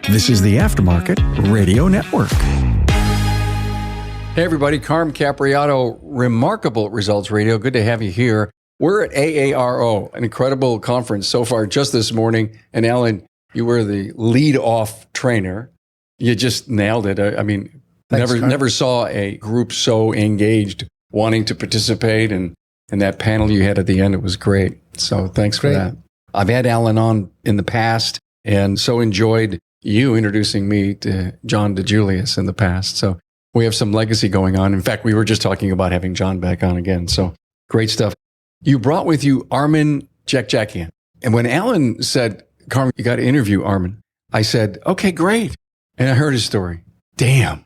This is the Aftermarket Radio Network. Hey everybody, Carm Capriato, Remarkable Results Radio. Good to have you here. We're at AARO, an incredible conference so far just this morning. And Alan, you were the lead-off trainer. You just nailed it. I mean, Thanks, never saw a group so engaged, wanting to participate. And that panel you had at the end, it was great. So thanks for that. I've had Alan on in the past and so enjoyed you introducing me to John DeJulius in the past. So we have some legacy going on. In fact, we were just talking about having John back on again. So great stuff. You brought with you Armen Jacjakian. And when Alan said, Carmen, you got to interview Armen, I said, okay, great. And I heard his story. Damn.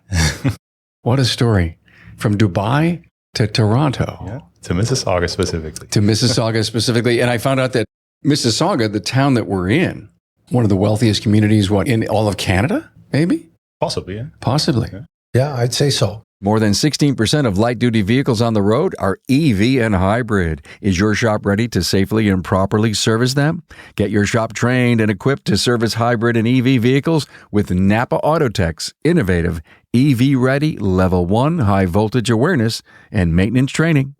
What a story. From Dubai to Toronto. Yeah, to Mississauga specifically. To Mississauga specifically. And I found out that Mississauga, the town that we're in, one of the wealthiest communities, in all of Canada, maybe? Possibly, yeah. Possibly. Yeah, I'd say so. More than 16% of light-duty vehicles on the road are EV and hybrid. Is your shop ready to safely and properly service them? Get your shop trained and equipped to service hybrid and EV vehicles with NAPA Autotech's innovative EV-ready Level 1 high-voltage awareness and maintenance training.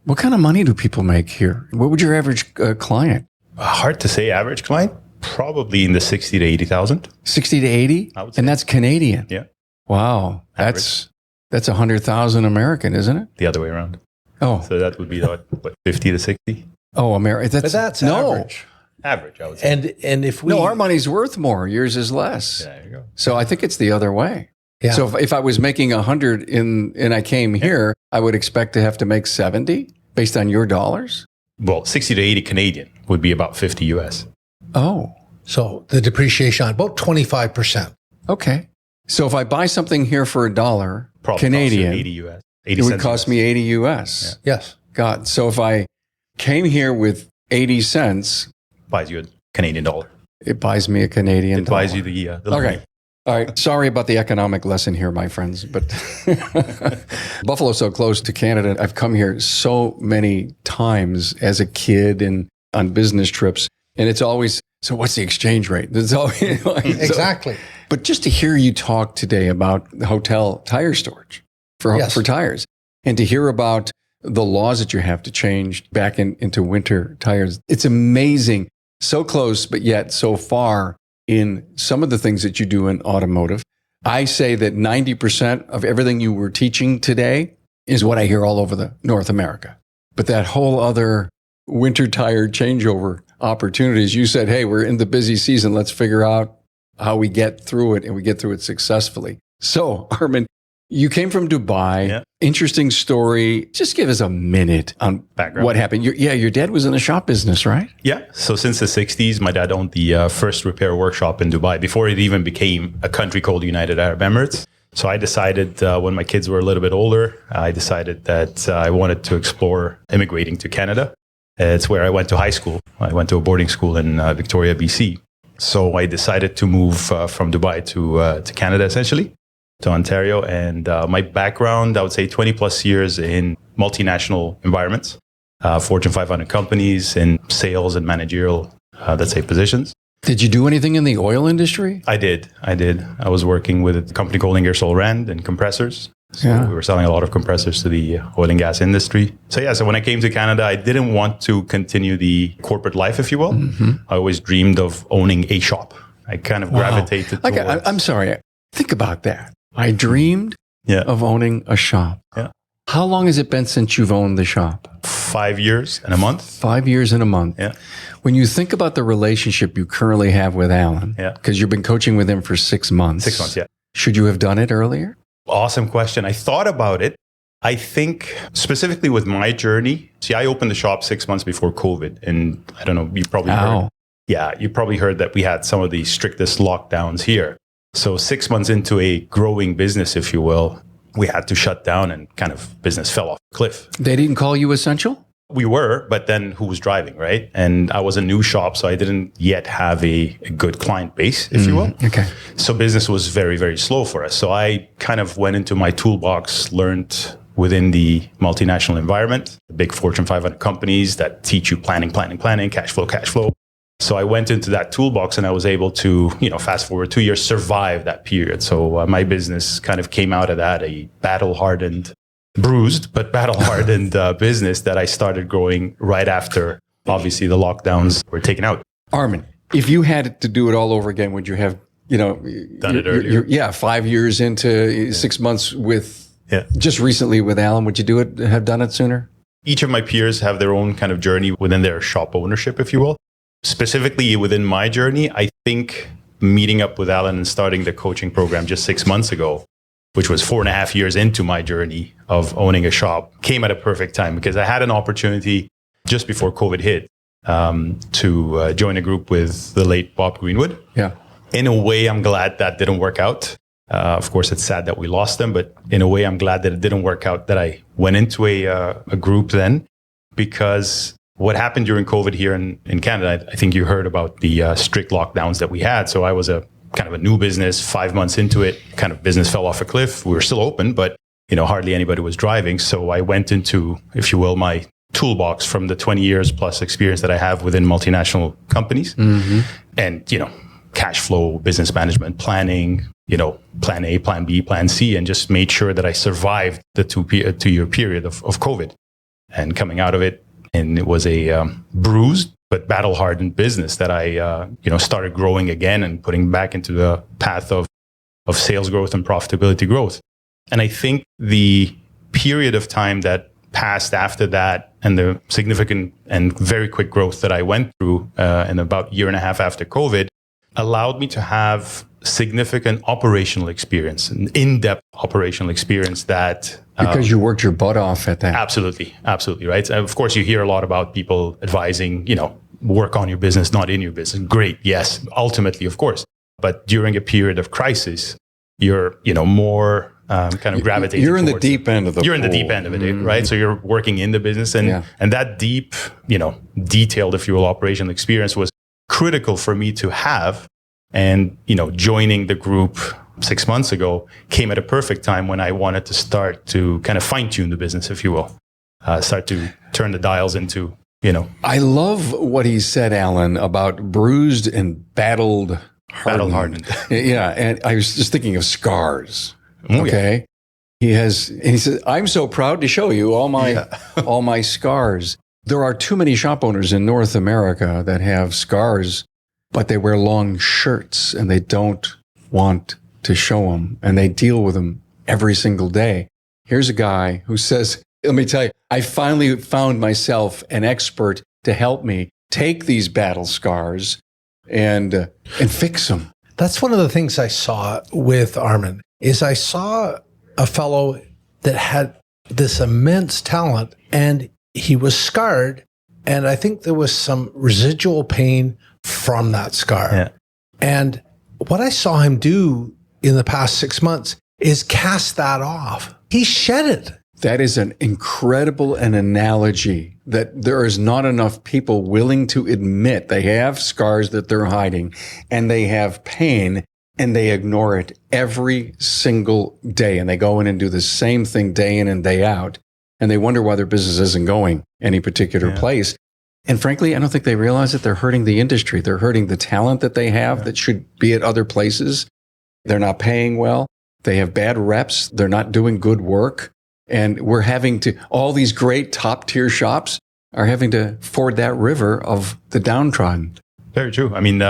What kind of money do people make here? What would your average client? Hard to say average client. Probably in the 60 to 80,000. 60 to 80? I would say. And that's Canadian? Yeah. Wow. Average. That's 100,000 American, isn't it? The other way around. Oh. So that would be what 50 to 60? Oh, American. But that's average. Average, I would say. And if we... No, our money's worth more. Yours is less. There you go. So I think it's the other way. Yeah. So if I was making 100 and I came here, I would expect to have to make 70 based on your dollars? Well, 60 to 80 Canadian would be about 50 US. Oh. So the depreciation, about 25%. Okay. So if I buy something here for $1 Probably Canadian, 80 US. 80 it would cents cost US. me 80 US. Yeah. Yes. God. So if I came here with 80 cents, Buys you a Canadian dollar. it buys me a Canadian It dollar. buys you the Okay. louis. All right. Sorry about the economic lesson here, my friends, but Buffalo's so close to Canada. I've come here so many times as a kid and on business trips, and it's always, so what's the exchange rate? There's always, Exactly. But just to hear you talk today about hotel tire storage for tires, and to hear about the laws that you have to change back into winter tires, it's amazing. So close, but yet so far in some of the things that you do in automotive. I say that 90% of everything you were teaching today is what I hear all over the North America. But that whole other winter tire changeover opportunities, you said, hey, we're in the busy season. Let's figure out how we get through it, and we get through it successfully. So, Armen, you came from Dubai. Yeah. Interesting story. Just give us a minute on Background. what happened. Your dad was in the shop business, right? Yeah. So since the 60s, my dad owned the first repair workshop in Dubai before it even became a country called United Arab Emirates. So I decided when my kids were a little bit older, I decided that I wanted to explore immigrating to Canada. It's where I went to high school. I went to a boarding school in Victoria, BC. So I decided to move from Dubai to Canada, essentially, to Ontario. And my background, I would say 20 plus years in multinational environments, Fortune 500 companies in sales and managerial, let's say, positions. Did you do anything in the oil industry? I did. I was working with a company called Ingersoll Rand and compressors. So we were selling a lot of compressors to the oil and gas industry. So when I came to Canada, I didn't want to continue the corporate life, if you will. Mm-hmm. I always dreamed of owning a shop. I kind of gravitated towards... I'm sorry. Think about that. I dreamed of owning a shop. Yeah. How long has it been since you've owned the shop? 5 years and a month. 5 years and a month. Yeah. When you think about the relationship you currently have with Alan, because you've been coaching with him for 6 months. 6 months, yeah. Should you have done it earlier? Awesome question. I thought about it. I think specifically with my journey, I opened the shop 6 months before COVID. And I don't know, you probably heard. Yeah, you probably heard that we had some of the strictest lockdowns here. So 6 months into a growing business, if you will, we had to shut down and kind of business fell off a cliff. They didn't call you essential? We were, but then who was driving, right? And I was a new shop, so I didn't yet have a good client base, if you will. Okay. So business was very, very slow for us. So I kind of went into my toolbox, learned within the multinational environment, the big Fortune 500 companies that teach you planning, cash flow. So I went into that toolbox and I was able to, fast forward 2 years, survive that period. So my business kind of came out of that, a battle-hardened, bruised, but battle-hardened business that I started growing right after, obviously, the lockdowns were taken out. Armen, if you had to do it all over again, would you have, done it earlier? 5 years into 6 months just recently with Alan, would you have done it sooner? Each of my peers have their own kind of journey within their shop ownership, if you will. Specifically within my journey, I think meeting up with Alan and starting the coaching program just 6 months ago, which was 4.5 years into my journey of owning a shop, came at a perfect time because I had an opportunity just before COVID hit to join a group with the late Bob Greenwood. Yeah. In a way, I'm glad that didn't work out. Of course, it's sad that we lost them, but in a way, I'm glad that it didn't work out, that I went into a group then, because what happened during COVID here in Canada, I think you heard about the strict lockdowns that we had. So I was a kind of a new business, 5 months into it, kind of business fell off a cliff. We were still open, but hardly anybody was driving. So I went into, if you will, my toolbox from the 20 years plus experience that I have within multinational companies and, cash flow, business management, planning, plan A, plan B, plan C, and just made sure that I survived the 2 year period of COVID and coming out of it. And it was a bruised but battle-hardened business that I, started growing again and putting back into the path of sales growth and profitability growth. And I think the period of time that passed after that and the significant and very quick growth that I went through in about 1.5 years after COVID allowed me to have significant operational experience, an in-depth operational experience that... Because you worked your butt off at that. Absolutely, right? Of course, you hear a lot about people advising, work on your business, not in your business. Great, yes, ultimately, of course. But during a period of crisis, you're, more kind of gravitating You're in the towards deep end of the You're in the deep end of it, right? So you're working in the business and that deep, detailed, if you will, operational experience was critical for me to have. And, joining the group 6 months ago came at a perfect time when I wanted to start to kind of fine tune the business, if you will, start to turn the dials into, I love what he said, Alan, about bruised and hardened. Yeah. And I was just thinking of scars. Okay. Yeah. He said, I'm so proud to show you all my scars. There are too many shop owners in North America that have scars, but they wear long shirts and they don't want to show them and they deal with them every single day. Here's a guy who says, let me tell you, I finally found myself an expert to help me take these battle scars and fix them. That's one of the things I saw with Armen is I saw a fellow that had this immense talent and he was scarred. And I think there was some residual pain from that scar. Yeah. And what I saw him do in the past 6 months is cast that off. He shed it. That is an incredible analogy that there is not enough people willing to admit they have scars that they're hiding and they have pain and they ignore it every single day. And they go in and do the same thing day in and day out. And they wonder why their business isn't going any particular place. And frankly, I don't think they realize that they're hurting the industry. They're hurting the talent that they have that should be at other places. They're not paying well. They have bad reps. They're not doing good work. And we're having to, all these great top tier shops are having to ford that river of the downtrodden. Very true. I mean,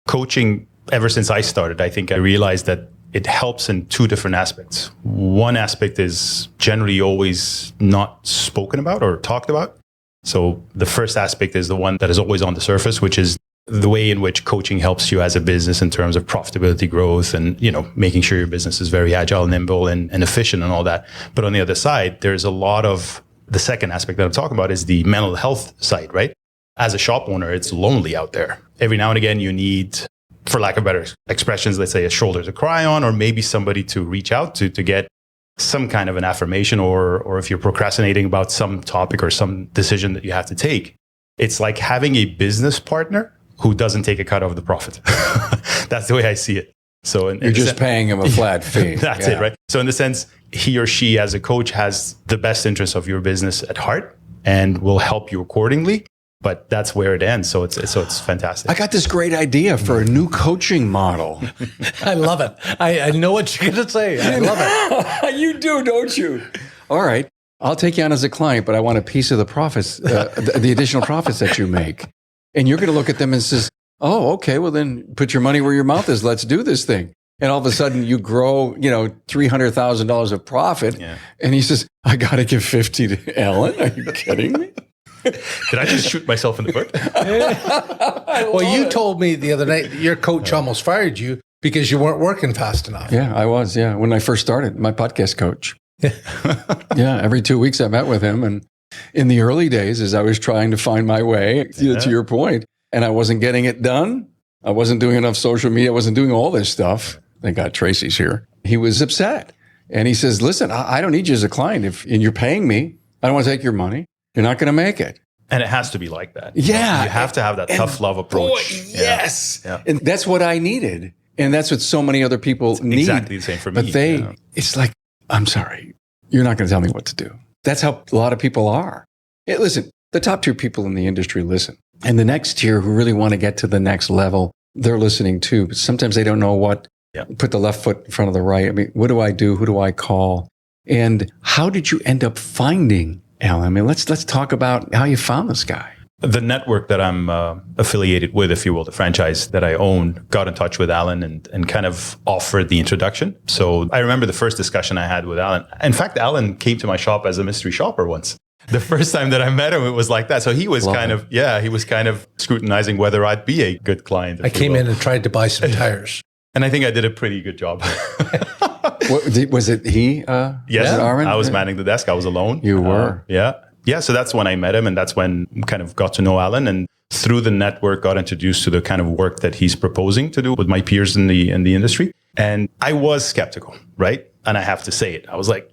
coaching, ever since I started, I think I realized that it helps in two different aspects. One aspect is generally always not spoken about or talked about. So the first aspect is the one that is always on the surface, which is the way in which coaching helps you as a business in terms of profitability growth and, making sure your business is very agile, nimble, and efficient and all that. But on the other side, there's a lot of the second aspect that I'm talking about is the mental health side, right? As a shop owner, it's lonely out there. Every now and again, you need, for lack of better expressions, let's say a shoulder to cry on, or maybe somebody to reach out to get some kind of an affirmation, or if you're procrastinating about some topic or some decision that you have to take, it's like having a business partner who doesn't take a cut of the profit. That's the way I see it. So you're just paying him a flat fee. That's it, right? So in the sense, he or she as a coach has the best interest of your business at heart and will help you accordingly. But that's where it ends. So it's fantastic. I got this great idea for a new coaching model. I love it. I know what you're going to say. I love it. You do, don't you? All right. I'll take you on as a client, but I want a piece of the profits, the additional profits that you make. And you're going to look at them and says, oh, okay, well then put your money where your mouth is. Let's do this thing. And all of a sudden you grow, $300,000 of profit. Yeah. And he says, I got to give 50 to Alan. Are you kidding me? Did I just shoot myself in the foot? Well, you told me the other night that your coach almost fired you because you weren't working fast enough. Yeah, I was. Yeah. When I first started, my podcast coach. Yeah. Every 2 weeks I met with him. And in the early days, as I was trying to find my way, to your point, and I wasn't getting it done. I wasn't doing enough social media. I wasn't doing all this stuff. Thank God Tracy's here. He was upset. And he says, listen, I don't need you as a client. And you're paying me, I don't want to take your money. You're not going to make it. And it has to be like that. Yeah. You have to have that tough love approach. Boy, yes. Yeah. And that's what I needed. And that's what so many other people need. Exactly the same for me. But it's like, I'm sorry, you're not going to tell me what to do. That's how a lot of people are. Hey, listen, the top tier people in the industry listen. And the next tier who really want to get to the next level, they're listening too. But sometimes they don't know what. Put the left foot in front of the right. I mean, what do I do? Who do I call? And how did you end up finding Alan? I mean, let's talk about how you found this guy. The network that I'm affiliated with, if you will, the franchise that I own, got in touch with Alan and kind of offered the introduction. So I remember the first discussion I had with Alan. In fact, Alan came to my shop as a mystery shopper once. The first time that I met him, it was like that. So he was he was kind of scrutinizing whether I'd be a good client. I came in and tried to buy some tires. And I think I did a pretty good job. Was it he? Yes, Armen? I was manning the desk. I was alone. You were? Yeah. So that's when I met him. And that's when I kind of got to know Alan. And through the network, got introduced to the kind of work that he's proposing to do with my peers in the industry. And I was skeptical, right? And I have to say it. I was like,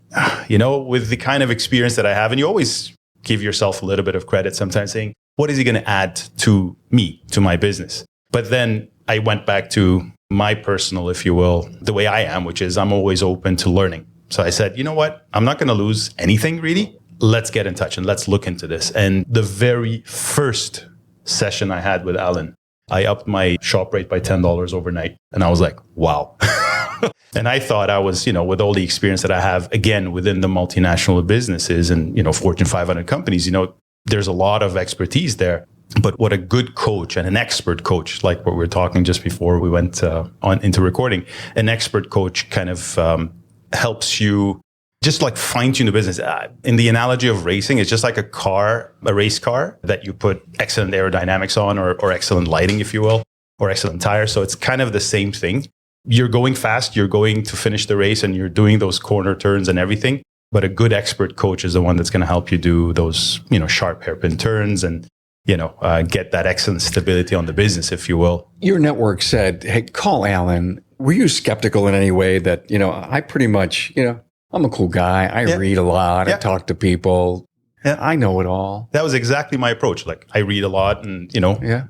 with the kind of experience that I have, and you always give yourself a little bit of credit sometimes saying, what is he going to add to me, to my business? But then I went back to my personal, if you will, the way I am, which is I'm always open to learning. So I said, you know what? I'm not going to lose anything really. Let's get in touch and let's look into this. And the very first session I had with Alan, I upped my shop rate by $10 overnight. And I was like, wow. And I thought I was, with all the experience that I have, again, within the multinational businesses and, Fortune 500 companies, there's a lot of expertise there. But what a good coach and an expert coach, like what we were talking just before we went into recording, an expert coach kind of helps you just like fine tune the business. In the analogy of racing, it's just like a race car that you put excellent aerodynamics on or excellent lighting, if you will, or excellent tires. So it's kind of the same thing. You're going fast, you're going to finish the race and you're doing those corner turns and everything. But a good expert coach is the one that's going to help you do those, sharp hairpin turns and get that excellent stability on the business, if you will. Your network said, hey, call Alan. Were you skeptical in any way that, I pretty much, I'm a cool guy. I read a lot. I talk to people. Yeah. I know it all. That was exactly my approach. Like I read a lot and,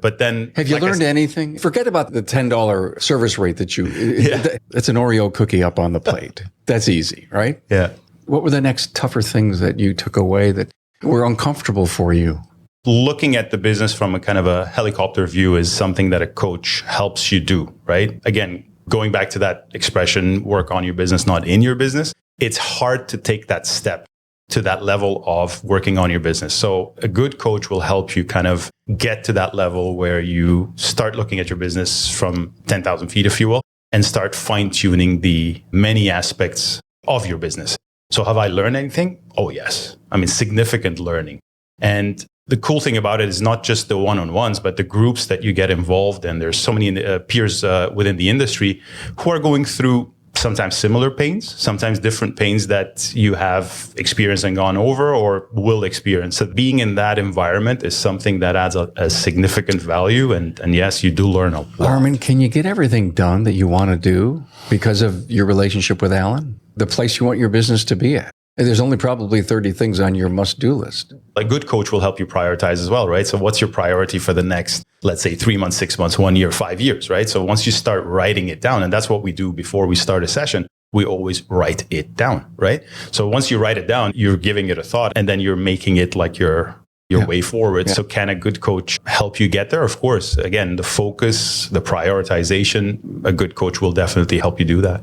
but then. Have you learned anything? Forget about the $10 service rate that that's an Oreo cookie up on the plate. That's easy, right? Yeah. What were the next tougher things that you took away that were uncomfortable for you? Looking at the business from a kind of a helicopter view is something that a coach helps you do, right? Again, going back to that expression, work on your business, not in your business. It's hard to take that step to that level of working on your business. So a good coach will help you kind of get to that level where you start looking at your business from 10,000 feet, if you will, and start fine tuning the many aspects of your business. So have I learned anything? Oh, yes. I mean, significant learning. And the cool thing about it is not just the one-on-ones, but the groups that you get involved in. There's so many peers within the industry who are going through sometimes similar pains, sometimes different pains that you have experienced and gone over or will experience. So being in that environment is something that adds a significant value. And yes, you do learn a lot. Armen, can you get everything done that you want to do because of your relationship with Alan? The place you want your business to be at? There's only probably 30 things on your must-do list. A good coach will help you prioritize as well, right? So what's your priority for the next, let's say 3 months, 6 months, 1 year, 5 years, right? So once you start writing it down, and that's what we do before we start a session, we always write it down, right? So once you write it down, you're giving it a thought and then you're making it like your your way forward. So can a good coach help you get there? Of course. Again, the focus, the prioritization, a good coach will definitely help you do that.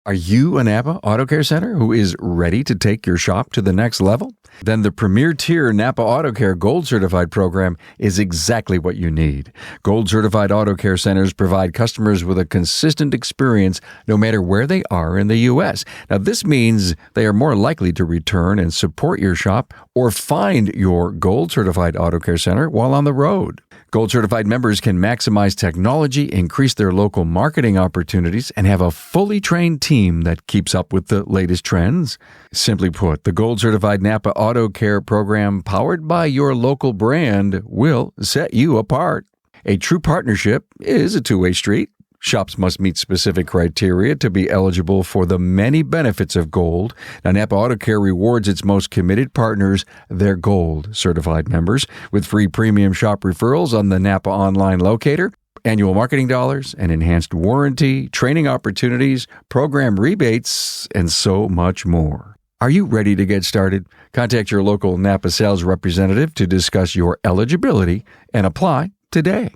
Are you a NAPA Auto Care Center who is ready to take your shop to the next level? Then the premier tier NAPA Auto Care Gold Certified program is exactly what you need. Gold Certified Auto Care Centers provide customers with a consistent experience no matter where they are in the U.S. Now, this means they are more likely to return and support your shop or find your Gold Certified Auto Care Center while on the road. Gold Certified members can maximize technology, increase their local marketing opportunities, and have a fully trained team that keeps up with the latest trends. Simply put, the Gold Certified NAPA Auto Care program, powered by your local brand, will set you apart. A true partnership is a two-way street. Shops must meet specific criteria to be eligible for the many benefits of Gold. Now, NAPA Auto Care rewards its most committed partners, their Gold Certified members, with free premium shop referrals on the NAPA online locator, annual marketing dollars, and enhanced warranty, training opportunities, program rebates, and so much more. Are you ready to get started? Contact your local NAPA sales representative to discuss your eligibility and apply today.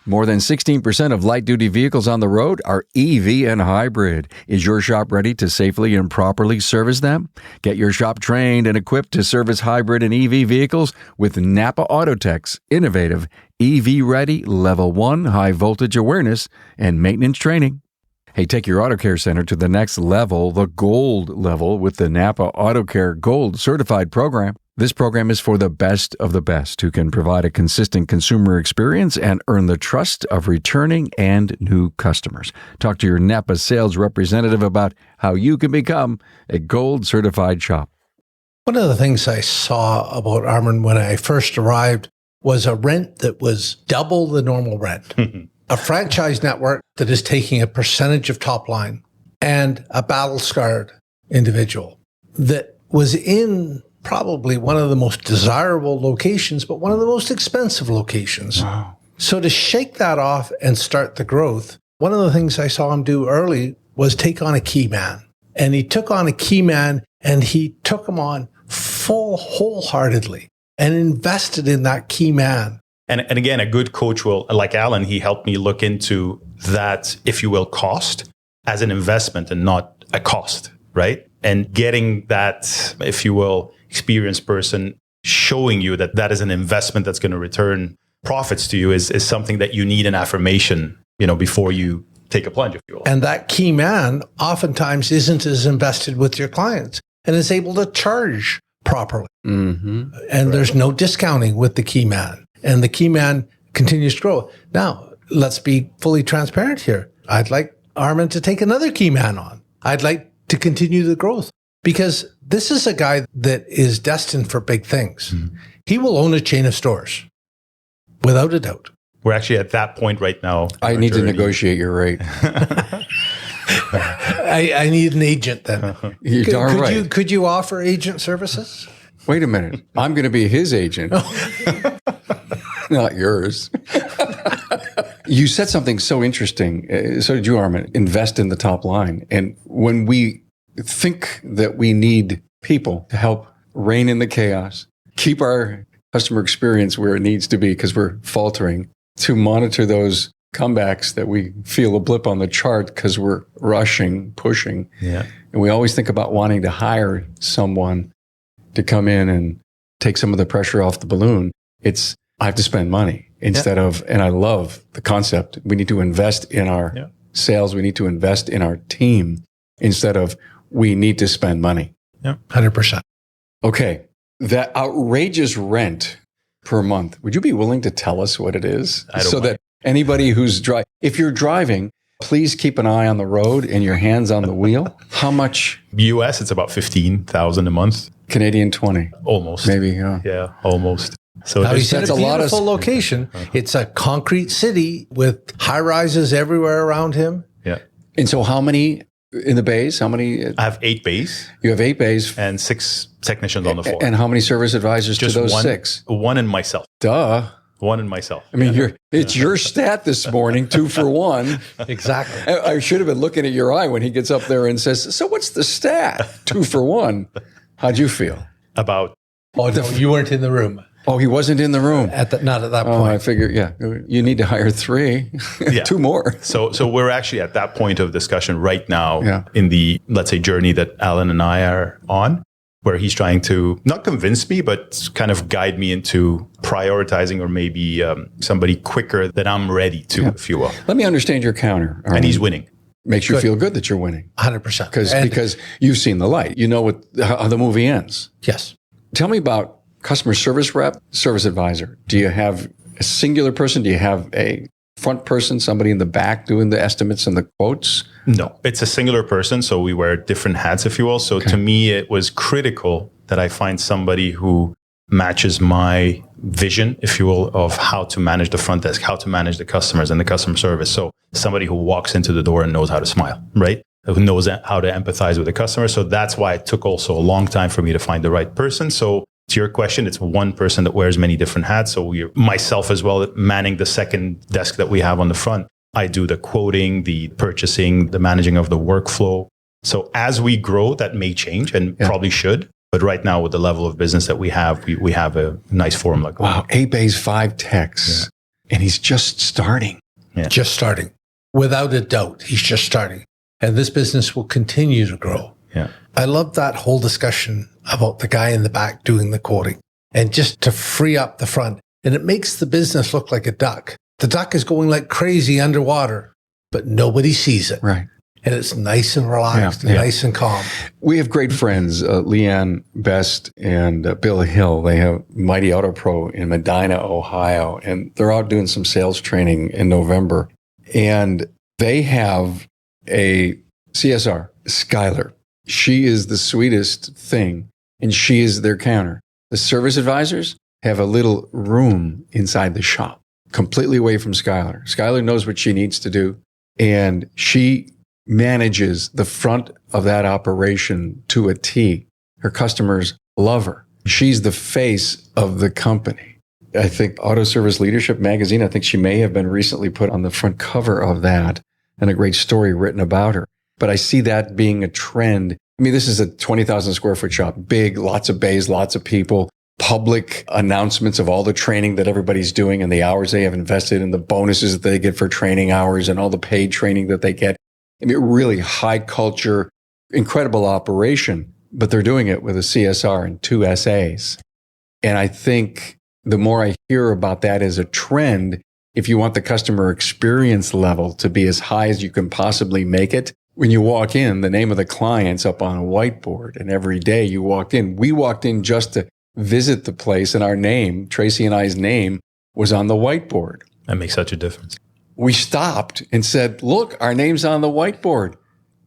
More than 16% of light-duty vehicles on the road are EV and hybrid. Is your shop ready to safely and properly service them? Get your shop trained and equipped to service hybrid and EV vehicles with NAPA Autotech's innovative EV-ready Level 1 high-voltage awareness and maintenance training. Hey, take your Auto Care Center to the next level, the Gold level, with the NAPA Auto Care Gold Certified program. This program is for the best of the best who can provide a consistent consumer experience and earn the trust of returning and new customers. Talk to your NAPA sales representative about how you can become a Gold Certified shop. One of the things I saw about Armen when I first arrived was a rent that was double the normal rent. A franchise network that is taking a percentage of top line, and a battle-scarred individual that was in probably one of the most desirable locations, but one of the most expensive locations. Wow. So to shake that off and start the growth, one of the things I saw him do early was take on a key man. And he took on a key man, and he took him on wholeheartedly and invested in that key man. And again, a good coach will, like Alan, he helped me look into that, if you will, cost as an investment and not a cost, right? And getting that, if you will, experienced person showing you that that is an investment that's going to return profits to you is something that you need an affirmation, before you take a plunge, if you will. And that key man oftentimes isn't as invested with your clients and is able to charge properly. Mm-hmm. And there's no discounting with the key man. And the key man continues to grow. Now, let's be fully transparent here. I'd like Armen to take another key man on. I'd like to continue the growth, because this is a guy that is destined for big things. Mm-hmm. He will own a chain of stores, without a doubt. We're actually at that point right now. I need to negotiate your rate. I need an agent then. You're darn right. Could you offer agent services? Wait a minute. I'm going to be his agent. Not yours. You said something so interesting. So did you, Armen. Invest in the top line. And when we think that we need people to help rein in the chaos, keep our customer experience where it needs to be because we're faltering, to monitor those comebacks that we feel a blip on the chart because we're rushing, pushing. Yeah. And we always think about wanting to hire someone to come in and take some of the pressure off the balloon. It's, I have to spend money instead of, and I love the concept, we need to invest in our sales, we need to invest in our team instead of we need to spend money. Yeah, 100%. Okay, that outrageous rent per month, would you be willing to tell us what it is? So that anybody who's driving, if you're driving, please keep an eye on the road and your hands on the wheel. How much? US, it's about $15,000 a month. Canadian 20. Almost. Maybe, yeah. Yeah, almost. So now, he's in a beautiful lot of location. It's a concrete city with high rises everywhere around him. Yeah. And so how many in the bays? How many? I have 8 bays. You have 8 bays. And 6 technicians on the floor. And how many service advisors just to those one, 6? One and myself. Duh. One and myself. I mean, it's your stat this morning, 2 for 1. Exactly. I should have been looking at your eye when he gets up there and says, so what's the stat? 2 for 1. How'd you feel? About. Oh, no, you weren't in the room. Oh, he wasn't in the room. Not at that point. I figure, you need to hire 3, 2 more. So we're actually at that point of discussion right now in the, let's say, journey that Alan and I are on, where he's trying to not convince me, but kind of guide me into prioritizing or maybe somebody quicker than I'm ready to, if you will. Let me understand your counter. And he's winning. Makes you feel good that you're winning. 100%. Because you've seen the light. You know how the movie ends. Yes. Tell me about customer service rep, service advisor. Do you have a singular person? Do you have a front person, somebody in the back doing the estimates and the quotes? No, it's a singular person. So we wear different hats, if you will. So to me, it was critical that I find somebody who matches my vision, if you will, of how to manage the front desk, how to manage the customers and the customer service. So somebody who walks into the door and knows how to smile, right? Who knows how to empathize with the customer. So that's why it took also a long time for me to find the right person. So to your question, it's one person that wears many different hats. So myself as well, manning the second desk that we have on the front. I do the quoting, the purchasing, the managing of the workflow. So as we grow, that may change and probably should. But right now, with the level of business that we have a nice formula. Wow, 8 bays, 5 techs. Yeah. And he's just starting. Yeah. Just starting. Without a doubt, he's just starting. And this business will continue to grow. Yeah. I love that whole discussion about the guy in the back doing the quoting and just to free up the front. And it makes the business look like a duck. The duck is going like crazy underwater, but nobody sees it. Right. And it's nice and relaxed and nice and calm. We have great friends, Leanne Best and Bill Hill. They have Mighty Auto Pro in Medina, Ohio, and they're out doing some sales training in November. And they have a CSR, Skylar. She is the sweetest thing, and she is their counter. The service advisors have a little room inside the shop, completely away from Skylar. Skylar knows what she needs to do, and she manages the front of that operation to a T. Her customers love her. She's the face of the company. I think Auto Service Leadership magazine, I think she may have been recently put on the front cover of that and a great story written about her. But I see that being a trend. I mean, this is a 20,000 square foot shop, big, lots of bays, lots of people, public announcements of all the training that everybody's doing and the hours they have invested and the bonuses that they get for training hours and all the paid training that they get. I mean, really high culture, incredible operation, but they're doing it with a CSR and 2 SAs. And I think the more I hear about that as a trend, if you want the customer experience level to be as high as you can possibly make it, when you walk in, the name of the client's up on a whiteboard. And every day you walked in, we walked in just to visit the place and our name, Tracy and I's name, was on the whiteboard. That makes such a difference. We stopped and said, look, our name's on the whiteboard.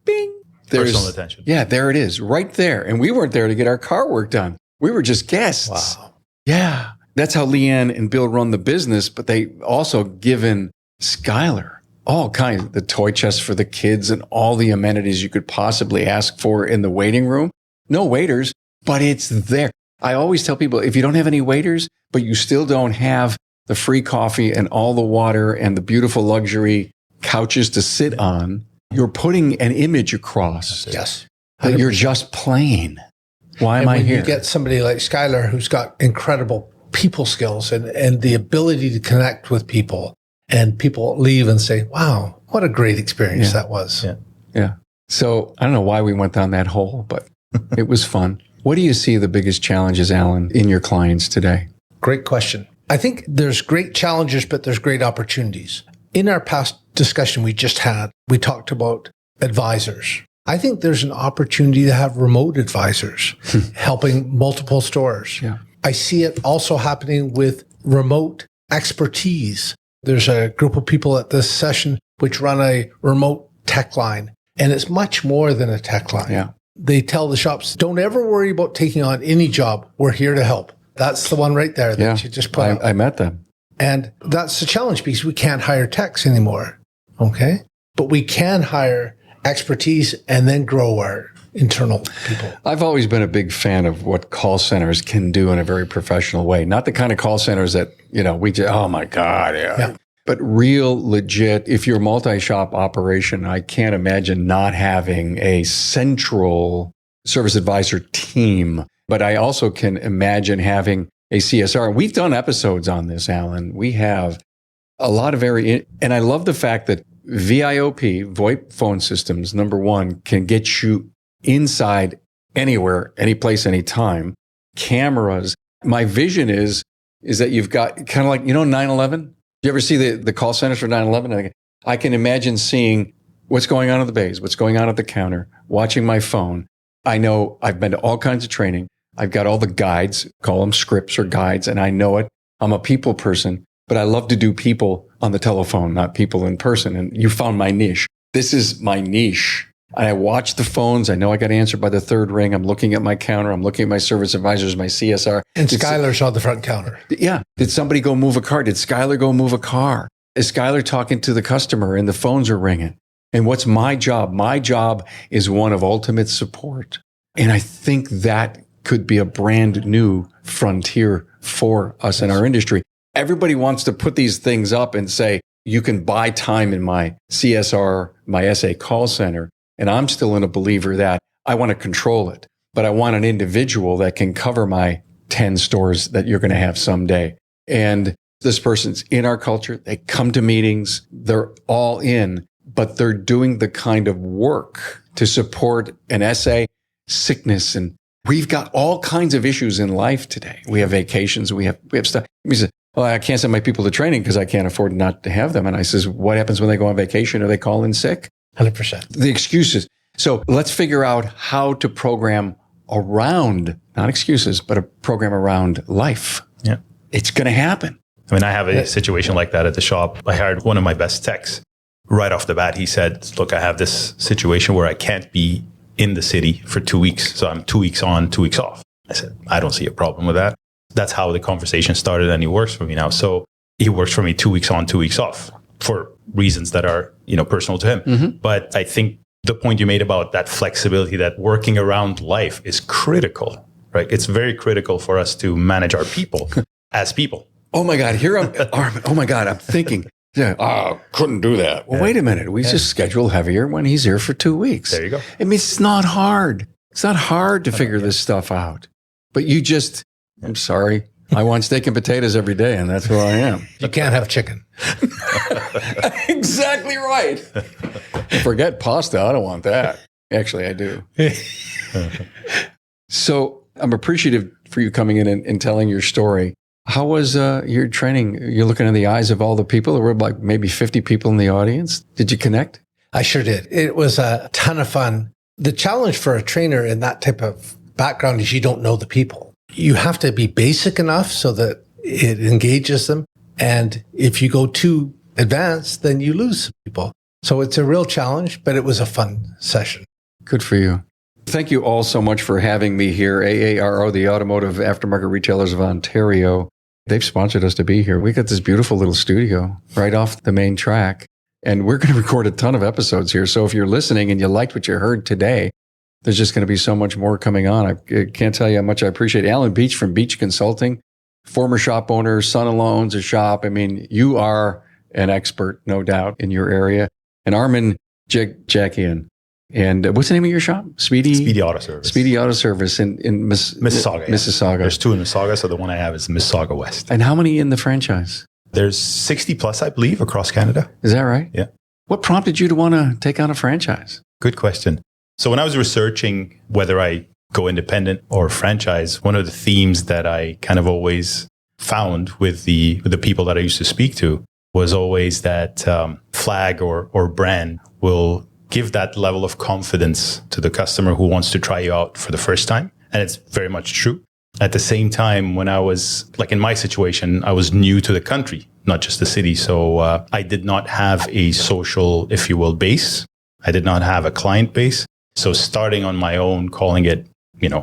Bing. Personal attention. Yeah, there it is, right there. And we weren't there to get our car work done. We were just guests. Wow. Yeah. That's how Leanne and Bill run the business, but they also given Skylar all kinds, the toy chest for the kids and all the amenities you could possibly ask for in the waiting room. No waiters, but it's there. I always tell people, if you don't have any waiters, but you still don't have the free coffee and all the water and the beautiful luxury couches to sit on, you're putting an image across. Yes. That you're just plain. Why am I here? You get somebody like Skylar who's got incredible people skills and the ability to connect with people, and people leave and say, wow, what a great experience that was. Yeah. So I don't know why we went down that hole, but it was fun. What do you see the biggest challenges, Alan, in your clients today? Great question. I think there's great challenges, but there's great opportunities. In our past discussion we just had, we talked about advisors. I think there's an opportunity to have remote advisors helping multiple stores. Yeah. I see it also happening with remote expertise. There's a group of people at this session which run a remote tech line, and it's much more than a tech line. Yeah. They tell the shops, don't ever worry about taking on any job. We're here to help. That's the one right there that you just put up. I met them. And that's the challenge because we can't hire techs anymore. Okay. But we can hire expertise and then grow our internal people. I've always been a big fan of what call centers can do in a very professional way. Not the kind of call centers that, we just, oh my God. Yeah. But real legit, if you're a multi-shop operation, I can't imagine not having a central service advisor team. But I also can imagine having a CSR. We've done episodes on this, Alan. We have a lot of and I love the fact that VoIP phone systems, number one, can get you inside anywhere, any place, anytime. Cameras. My vision is that you've got kind of like, 9/11? You ever see the call centers for 9/11? I can imagine seeing what's going on at the bays, what's going on at the counter, watching my phone. I know I've been to all kinds of training. I've got all the guides, call them scripts or guides, and I know it. I'm a people person, but I love to do people on the telephone, not people in person. And you found my niche. This is my niche. And I watch the phones. I know I got answered by the third ring. I'm looking at my counter. I'm looking at my service advisors, my CSR. And Skylar's on the front counter. Yeah. Did somebody go move a car? Did Skylar go move a car? Is Skylar talking to the customer and the phones are ringing? And what's my job? My job is one of ultimate support. And I think that could be a brand new frontier for us in our industry. Everybody wants to put these things up and say, you can buy time in my CSR, my SA call center. And I'm still a believer that I want to control it, but I want an individual that can cover my 10 stores that you're going to have someday. And this person's in our culture. They come to meetings. They're all in, but they're doing the kind of work to support an SA, sickness. And we've got all kinds of issues in life today. We have vacations. We have stuff. We say, well, I can't send my people to training because I can't afford not to have them. And I says, what happens when they go on vacation or they call in sick? 100%. The excuses. So let's figure out how to program around, not excuses, but a program around life. Yeah. It's going to happen. I mean, I have a situation like that at the shop. I hired one of my best techs. Right off the bat, he said, look, I have this situation where I can't be in the city for 2 weeks. So I'm 2 weeks on, 2 weeks off. I said, I don't see a problem with that. That's how the conversation started, and he works for me now. So he works for me 2 weeks on, 2 weeks off for reasons that are, personal to him. Mm-hmm. But I think the point you made about that flexibility, that working around life is critical, right? It's very critical for us to manage our people as people. Oh my God, here I'm, Armen. Oh my God, I'm thinking, couldn't do that. Well, wait a minute. We just schedule heavier when he's here for 2 weeks. There you go. I mean, it's not hard. It's not hard to figure this stuff out. But I'm sorry. I want steak and potatoes every day, and that's who I am. You can't have chicken. Exactly right. Forget pasta. I don't want that. Actually, I do. So I'm appreciative for you coming in and telling your story. How was your training? You're looking in the eyes of all the people. There were like maybe 50 people in the audience. Did you connect? I sure did. It was a ton of fun. The challenge for a trainer in that type of background is you don't know the people. You have to be basic enough so that it engages them. And if you go too advanced, then you lose people. So it's a real challenge, but it was a fun session. Good for you. Thank you all so much for having me here. AARO, the Automotive Aftermarket Retailers of Ontario. They've sponsored us to be here. We got this beautiful little studio right off the main track, and we're going to record a ton of episodes here. So if you're listening and you liked what you heard today, there's just going to be so much more coming on. I can't tell you how much I appreciate Alan Beech from Beech Consulting, former shop owner, son-in-law owns a shop. I mean, you are an expert, no doubt, in your area. And Armen Jacjakian. And what's the name of your shop? Speedy Auto Service. Speedy Auto Service in Mississauga. Mississauga. There's two in Mississauga, so the one I have is Mississauga West. And how many in the franchise? There's 60 plus, I believe, across Canada. Is that right? Yeah. What prompted you to want to take on a franchise? Good question. So when I was researching whether I go independent or franchise, one of the themes that I kind of always found with the people that I used to speak to was always that flag or brand will give that level of confidence to the customer who wants to try you out for the first time. And it's very much true. At the same time, when I was, like in my situation, I was new to the country, not just the city. So I did not have a social, if you will, base. I did not have a client base. So starting on my own, calling it,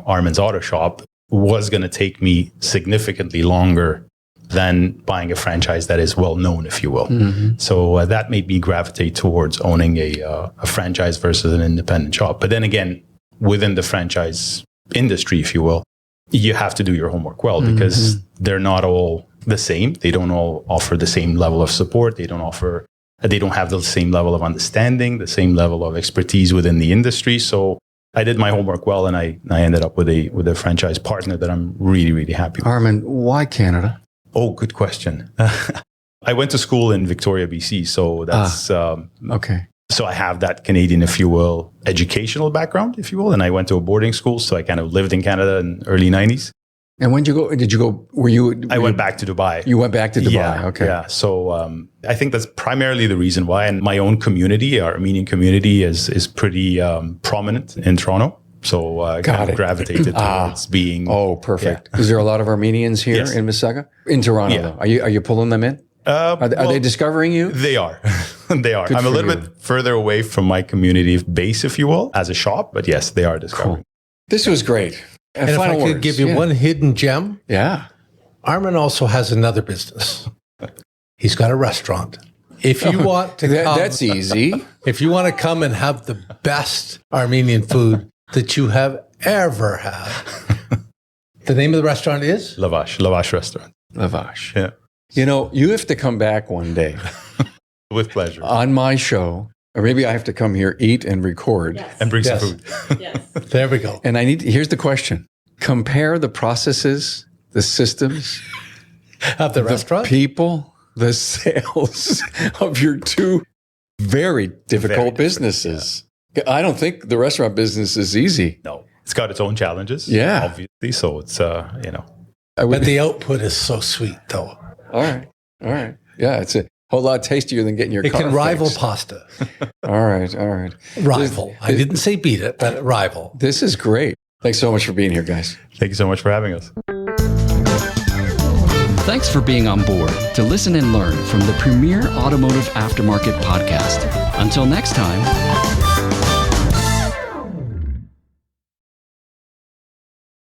Armen's Auto Shop, was going to take me significantly longer than buying a franchise that is well known, if you will. Mm-hmm. So that made me gravitate towards owning a franchise versus an independent shop. But then again, within the franchise industry, if you will, you have to do your homework well, because they're not all the same. They don't all offer the same level of support. They don't have the same level of understanding, the same level of expertise within the industry. So I did my homework well, and I ended up with a franchise partner that I'm really, really happy with. Armen, why Canada? Oh, good question. I went to school in Victoria, BC, so that's okay. So I have that Canadian, if you will, educational background, if you will, and I went to a boarding school, so I kind of lived in Canada in early 90s. And when did you go? Did you go? I went back to Dubai. You went back to Dubai. Yeah, okay. Yeah. So I think that's primarily the reason why. And my own community, our Armenian community, is pretty prominent in Toronto. So I kind of gravitated towards being. Oh, perfect. Yeah. Is there a lot of Armenians here in Mississauga? In Toronto, though. Are you pulling them in? Are they discovering you? They are. They are. Good I'm a little bit further away from my community base, if you will, as a shop. But yes, they are discovering. Cool. This was great. And if I could give you one hidden gem. Yeah. Armen also has another business. He's got a restaurant. If you want to come, that's easy. If you want to come and have the best Armenian food that you have ever had, the name of the restaurant is? Lavash Restaurant. Lavash. Yeah. You know, you have to come back one day. With pleasure. On my show. Or maybe I have to come here, eat and record. Yes. And bring some food. Yes. There we go. And here's the question. Compare the processes, the systems of the restaurant, people, the sales of your two very difficult businesses. Yeah. I don't think the restaurant business is easy. No, it's got its own challenges. Yeah. Obviously. So it's, But the output is so sweet, though. All right. Yeah, it's a whole lot tastier than getting your car It can rival fixed. pasta. All right. Rival. I didn't say beat it, but rival. This is great. Thanks so much for being here, guys. Thank you so much for having us. Thanks for being on board to listen and learn from the premier automotive aftermarket podcast. Until next time.